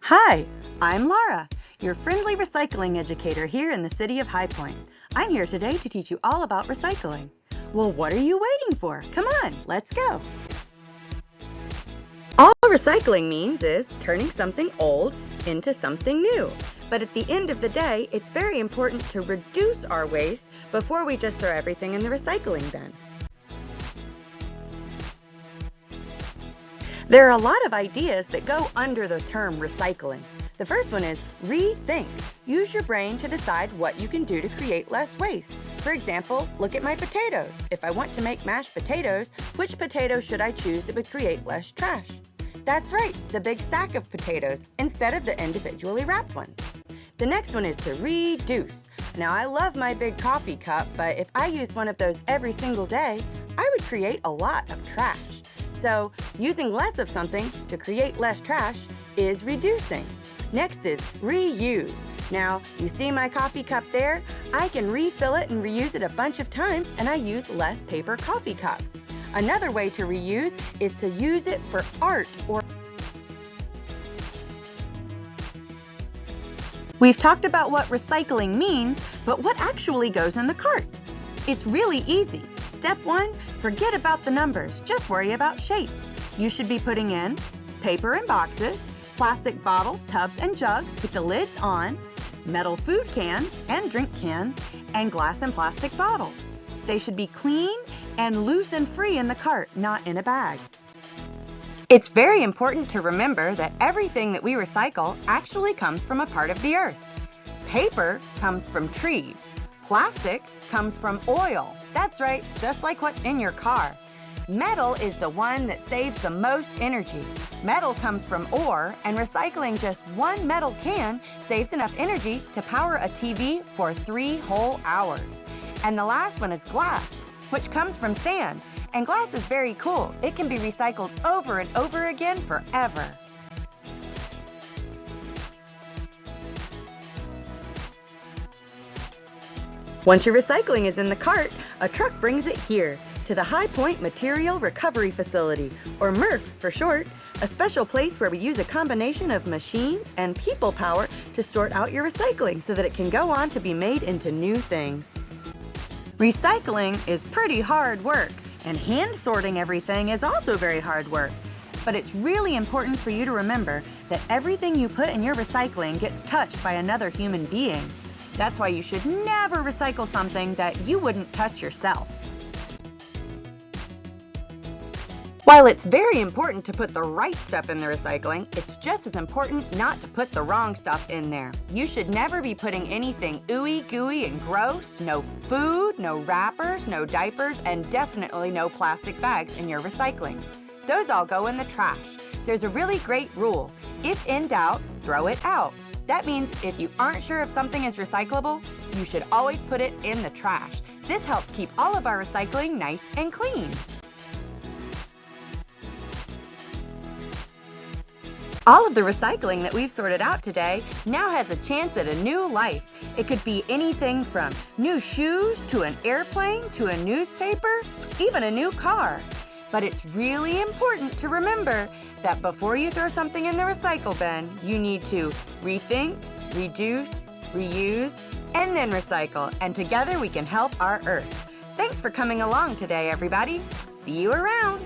Hi, I'm Laura, your friendly recycling educator here in the city of High Point. I'm here today to teach you all about recycling. Well, what are you waiting for? Come on, let's go. All recycling means is turning something old into something new. But at the end of the day, it's very important to reduce our waste before we just throw everything in the recycling bin. There are a lot of ideas that go under the term recycling. The first one is rethink. Use your brain to decide what you can do to create less waste. For example, look at my potatoes. If I want to make mashed potatoes, which potato should I choose that would create less trash? That's right, the big sack of potatoes instead of the individually wrapped ones. The next one is to reduce. Now, I love my big coffee cup, but if I used one of those every single day, I would create a lot of trash. So, using less of something to create less trash is reducing. Next is reuse. Now, you see my coffee cup there? I can refill it and reuse it a bunch of times, and I use less paper coffee cups. Another way to reuse is to use it for art or... We've talked about what recycling means, but what actually goes in the cart? It's really easy. Step 1, forget about the numbers, just worry about shapes. You should be putting in paper and boxes, plastic bottles, tubs, and jugs with the lids on, metal food cans and drink cans, and glass and plastic bottles. They should be clean and loose and free in the cart, not in a bag. It's very important to remember that everything that we recycle actually comes from a part of the earth. Paper comes from trees. Plastic comes from oil. That's right, just like what's in your car. Metal is the one that saves the most energy. Metal comes from ore, and recycling just one metal can saves enough energy to power a TV for 3 whole hours. And the last one is glass, which comes from sand. And glass is very cool. It can be recycled over and over again forever. Once your recycling is in the cart, a truck brings it here to the High Point Material Recovery Facility, or MRF for short, a special place where we use a combination of machines and people power to sort out your recycling so that it can go on to be made into new things. Recycling is pretty hard work, and hand sorting everything is also very hard work. But it's really important for you to remember that everything you put in your recycling gets touched by another human being. That's why you should never recycle something that you wouldn't touch yourself. While it's very important to put the right stuff in the recycling, it's just as important not to put the wrong stuff in there. You should never be putting anything ooey gooey and gross, no food, no wrappers, no diapers, and definitely no plastic bags in your recycling. Those all go in the trash. There's a really great rule. If in doubt, throw it out. That means if you aren't sure if something is recyclable, you should always put it in the trash. This helps keep all of our recycling nice and clean. All of the recycling that we've sorted out today now has a chance at a new life. It could be anything from new shoes to an airplane to a newspaper, even a new car. But it's really important to remember that before you throw something in the recycle bin, you need to rethink, reduce, reuse, and then recycle. And together we can help our Earth. Thanks for coming along today, everybody. See you around.